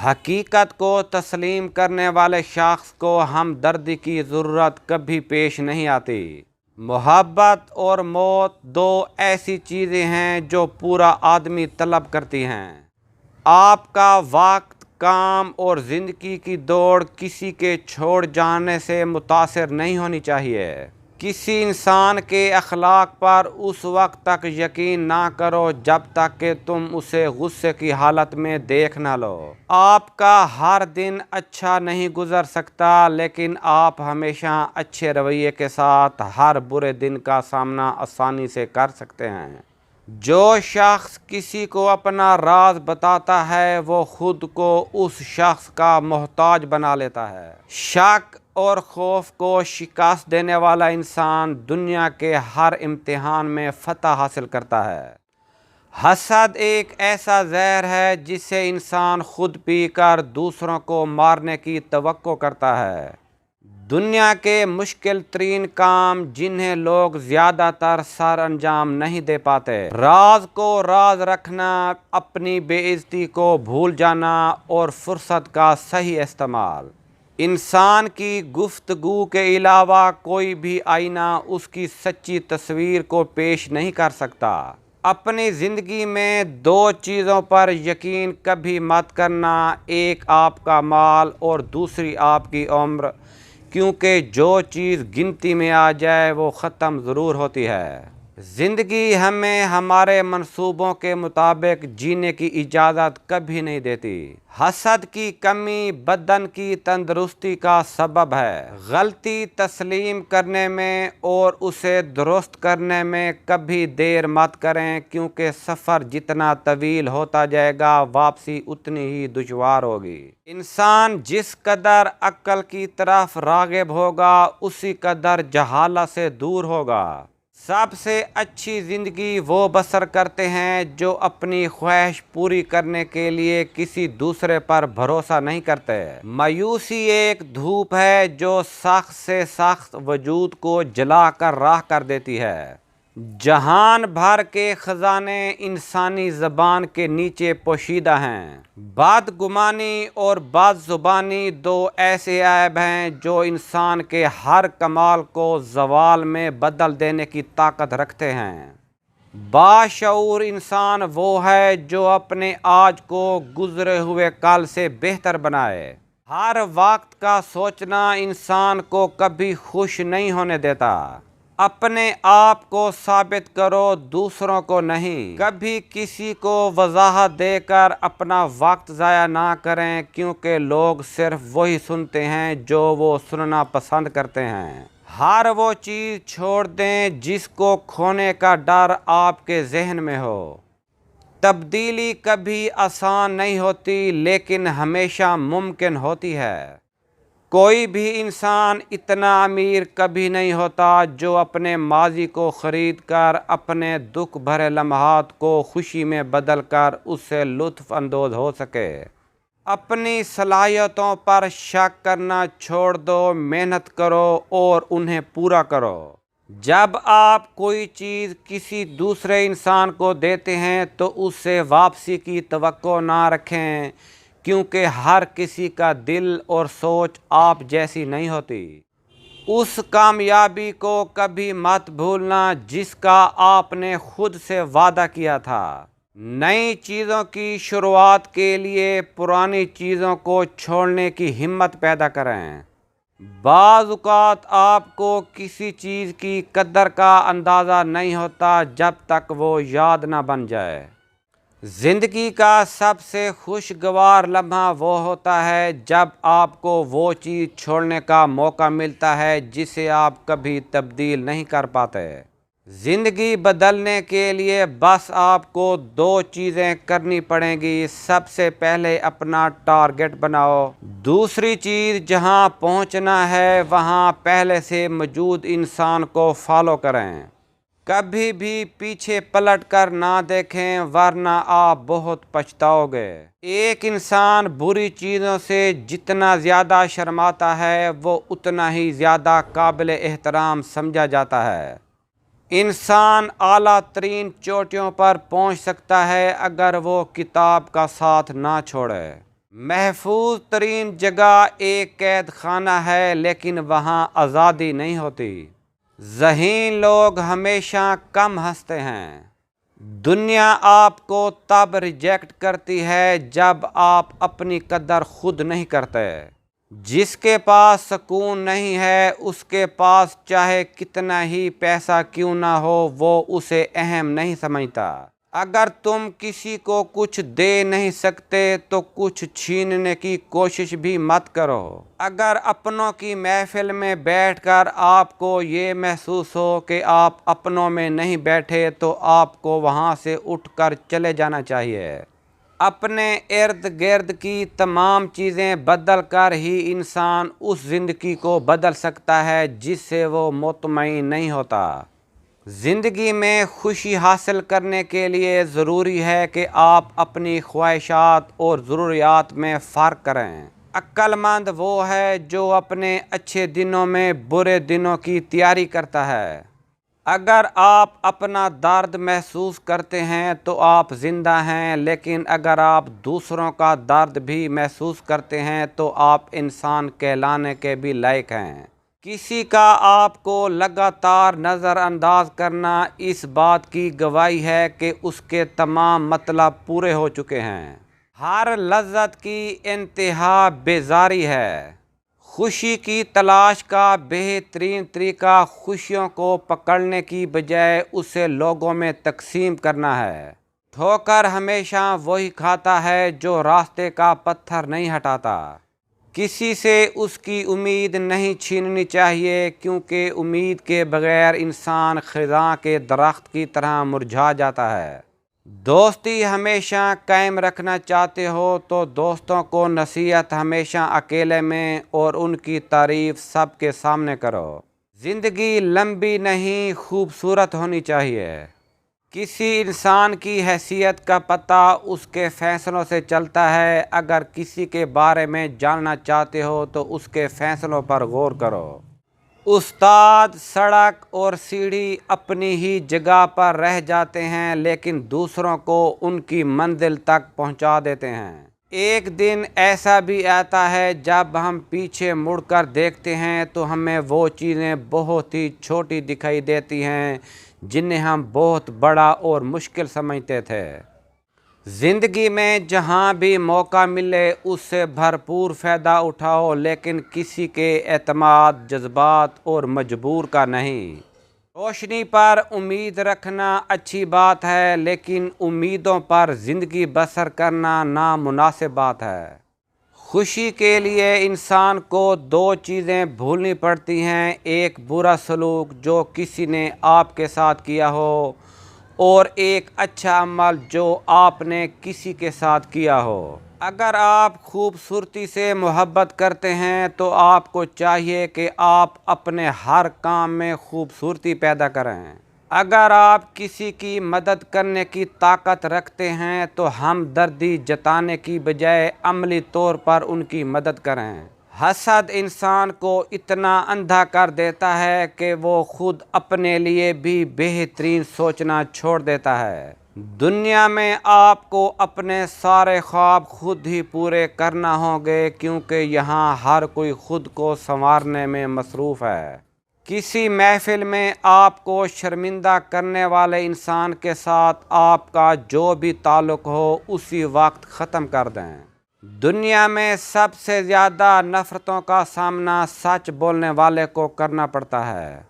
حقیقت کو تسلیم کرنے والے شخص کو ہمدردی کی ضرورت کبھی پیش نہیں آتی۔ محبت اور موت دو ایسی چیزیں ہیں جو پورا آدمی طلب کرتی ہیں۔ آپ کا وقت، کام اور زندگی کی دوڑ کسی کے چھوڑ جانے سے متاثر نہیں ہونی چاہیے۔ کسی انسان کے اخلاق پر اس وقت تک یقین نہ کرو جب تک کہ تم اسے غصے کی حالت میں دیکھ نہ لو۔ آپ کا ہر دن اچھا نہیں گزر سکتا، لیکن آپ ہمیشہ اچھے رویے کے ساتھ ہر برے دن کا سامنا آسانی سے کر سکتے ہیں۔ جو شخص کسی کو اپنا راز بتاتا ہے وہ خود کو اس شخص کا محتاج بنا لیتا ہے۔ شک اور خوف کو شکست دینے والا انسان دنیا کے ہر امتحان میں فتح حاصل کرتا ہے۔ حسد ایک ایسا زہر ہے جسے انسان خود پی کر دوسروں کو مارنے کی توقع کرتا ہے۔ دنیا کے مشکل ترین کام جنہیں لوگ زیادہ تر سر انجام نہیں دے پاتے، راز کو راز رکھنا، اپنی بے عزتی کو بھول جانا اور فرصت کا صحیح استعمال۔ انسان کی گفتگو کے علاوہ کوئی بھی آئینہ اس کی سچی تصویر کو پیش نہیں کر سکتا۔ اپنی زندگی میں دو چیزوں پر یقین کبھی مت کرنا، ایک آپ کا مال اور دوسری آپ کی عمر، کیونکہ جو چیز گنتی میں آ جائے وہ ختم ضرور ہوتی ہے۔ زندگی ہمیں ہمارے منصوبوں کے مطابق جینے کی اجازت کبھی نہیں دیتی۔ حسد کی کمی بدن کی تندرستی کا سبب ہے۔ غلطی تسلیم کرنے میں اور اسے درست کرنے میں کبھی دیر مت کریں، کیونکہ سفر جتنا طویل ہوتا جائے گا واپسی اتنی ہی دشوار ہوگی۔ انسان جس قدر عقل کی طرف راغب ہوگا اسی قدر جہالت سے دور ہوگا۔ سب سے اچھی زندگی وہ بسر کرتے ہیں جو اپنی خواہش پوری کرنے کے لیے کسی دوسرے پر بھروسہ نہیں کرتے۔ مایوسی ایک دھوپ ہے جو سخت سے سخت وجود کو جلا کر راہ کر دیتی ہے۔ جہان بھر کے خزانے انسانی زبان کے نیچے پوشیدہ ہیں۔ بدگمانی اور بد زبانی دو ایسے عیب ہیں جو انسان کے ہر کمال کو زوال میں بدل دینے کی طاقت رکھتے ہیں۔ باشعور انسان وہ ہے جو اپنے آج کو گزرے ہوئے کل سے بہتر بنائے۔ ہر وقت کا سوچنا انسان کو کبھی خوش نہیں ہونے دیتا۔ اپنے آپ کو ثابت کرو، دوسروں کو نہیں۔ کبھی کسی کو وضاحت دے کر اپنا وقت ضائع نہ کریں، کیونکہ لوگ صرف وہی سنتے ہیں جو وہ سننا پسند کرتے ہیں۔ ہر وہ چیز چھوڑ دیں جس کو کھونے کا ڈر آپ کے ذہن میں ہو۔ تبدیلی کبھی آسان نہیں ہوتی، لیکن ہمیشہ ممکن ہوتی ہے۔ کوئی بھی انسان اتنا امیر کبھی نہیں ہوتا جو اپنے ماضی کو خرید کر اپنے دکھ بھرے لمحات کو خوشی میں بدل کر اس سے لطف اندوز ہو سکے۔ اپنی صلاحیتوں پر شک کرنا چھوڑ دو، محنت کرو اور انہیں پورا کرو۔ جب آپ کوئی چیز کسی دوسرے انسان کو دیتے ہیں تو اس سے واپسی کی توقع نہ رکھیں، کیونکہ ہر کسی کا دل اور سوچ آپ جیسی نہیں ہوتی۔ اس کامیابی کو کبھی مت بھولنا جس کا آپ نے خود سے وعدہ کیا تھا۔ نئی چیزوں کی شروعات کے لیے پرانی چیزوں کو چھوڑنے کی ہمت پیدا کریں۔ بعض اوقات آپ کو کسی چیز کی قدر کا اندازہ نہیں ہوتا جب تک وہ یاد نہ بن جائے۔ زندگی کا سب سے خوشگوار لمحہ وہ ہوتا ہے جب آپ کو وہ چیز چھوڑنے کا موقع ملتا ہے جسے آپ کبھی تبدیل نہیں کر پاتے۔ زندگی بدلنے کے لیے بس آپ کو دو چیزیں کرنی پڑیں گی۔ سب سے پہلے اپنا ٹارگٹ بناؤ۔ دوسری چیز، جہاں پہنچنا ہے وہاں پہلے سے موجود انسان کو فالو کریں۔ کبھی بھی پیچھے پلٹ کر نہ دیکھیں، ورنہ آپ بہت پچھتاؤ گے۔ ایک انسان بری چیزوں سے جتنا زیادہ شرماتا ہے وہ اتنا ہی زیادہ قابل احترام سمجھا جاتا ہے۔ انسان اعلیٰ ترین چوٹیوں پر پہنچ سکتا ہے اگر وہ کتاب کا ساتھ نہ چھوڑے۔ محفوظ ترین جگہ ایک قید خانہ ہے، لیکن وہاں آزادی نہیں ہوتی۔ ذہین لوگ ہمیشہ کم ہنستے ہیں۔ دنیا آپ کو تب ریجیکٹ کرتی ہے جب آپ اپنی قدر خود نہیں کرتے۔ جس کے پاس سکون نہیں ہے، اس کے پاس چاہے کتنا ہی پیسہ کیوں نہ ہو، وہ اسے اہم نہیں سمجھتا۔ اگر تم کسی کو کچھ دے نہیں سکتے تو کچھ چھیننے کی کوشش بھی مت کرو۔ اگر اپنوں کی محفل میں بیٹھ کر آپ کو یہ محسوس ہو کہ آپ اپنوں میں نہیں بیٹھے تو آپ کو وہاں سے اٹھ کر چلے جانا چاہیے۔ اپنے ارد گرد کی تمام چیزیں بدل کر ہی انسان اس زندگی کو بدل سکتا ہے جس سے وہ مطمئن نہیں ہوتا۔ زندگی میں خوشی حاصل کرنے کے لیے ضروری ہے کہ آپ اپنی خواہشات اور ضروریات میں فرق کریں۔ عقل مند وہ ہے جو اپنے اچھے دنوں میں برے دنوں کی تیاری کرتا ہے۔ اگر آپ اپنا درد محسوس کرتے ہیں تو آپ زندہ ہیں، لیکن اگر آپ دوسروں کا درد بھی محسوس کرتے ہیں تو آپ انسان کہلانے کے بھی لائق ہیں۔ کسی کا آپ کو لگاتار نظر انداز کرنا اس بات کی گواہی ہے کہ اس کے تمام مطلب پورے ہو چکے ہیں۔ ہر لذت کی انتہا بیزاری ہے۔ خوشی کی تلاش کا بہترین طریقہ خوشیوں کو پکڑنے کی بجائے اسے لوگوں میں تقسیم کرنا ہے۔ ٹھوکر ہمیشہ وہی کھاتا ہے جو راستے کا پتھر نہیں ہٹاتا۔ کسی سے اس کی امید نہیں چھیننی چاہیے، کیونکہ امید کے بغیر انسان خزاں کے درخت کی طرح مرجھا جاتا ہے۔ دوستی ہمیشہ قائم رکھنا چاہتے ہو تو دوستوں کو نصیحت ہمیشہ اکیلے میں اور ان کی تعریف سب کے سامنے کرو۔ زندگی لمبی نہیں، خوبصورت ہونی چاہیے۔ کسی انسان کی حیثیت کا پتہ اس کے فیصلوں سے چلتا ہے۔ اگر کسی کے بارے میں جاننا چاہتے ہو تو اس کے فیصلوں پر غور کرو۔ استاد سڑک اور سیڑھی اپنی ہی جگہ پر رہ جاتے ہیں، لیکن دوسروں کو ان کی منزل تک پہنچا دیتے ہیں۔ ایک دن ایسا بھی آتا ہے جب ہم پیچھے مڑ کر دیکھتے ہیں تو ہمیں وہ چیزیں بہت ہی چھوٹی دکھائی دیتی ہیں جنہیں ہم بہت بڑا اور مشکل سمجھتے تھے۔ زندگی میں جہاں بھی موقع ملے اس سے بھرپور فائدہ اٹھاؤ، لیکن کسی کے اعتماد، جذبات اور مجبور کا نہیں۔ روشنی پر امید رکھنا اچھی بات ہے، لیکن امیدوں پر زندگی بسر کرنا نامناسب بات ہے۔ خوشی کے لیے انسان کو دو چیزیں بھولنی پڑتی ہیں، ایک برا سلوک جو کسی نے آپ کے ساتھ کیا ہو، اور ایک اچھا عمل جو آپ نے کسی کے ساتھ کیا ہو۔ اگر آپ خوبصورتی سے محبت کرتے ہیں تو آپ کو چاہیے کہ آپ اپنے ہر کام میں خوبصورتی پیدا کریں۔ اگر آپ کسی کی مدد کرنے کی طاقت رکھتے ہیں تو ہمدردی جتانے کی بجائے عملی طور پر ان کی مدد کریں۔ حسد انسان کو اتنا اندھا کر دیتا ہے کہ وہ خود اپنے لیے بھی بہترین سوچنا چھوڑ دیتا ہے۔ دنیا میں آپ کو اپنے سارے خواب خود ہی پورے کرنا ہوں گے، کیونکہ یہاں ہر کوئی خود کو سنوارنے میں مصروف ہے۔ کسی محفل میں آپ کو شرمندہ کرنے والے انسان کے ساتھ آپ کا جو بھی تعلق ہو اسی وقت ختم کر دیں۔ دنیا میں سب سے زیادہ نفرتوں کا سامنا سچ بولنے والے کو کرنا پڑتا ہے۔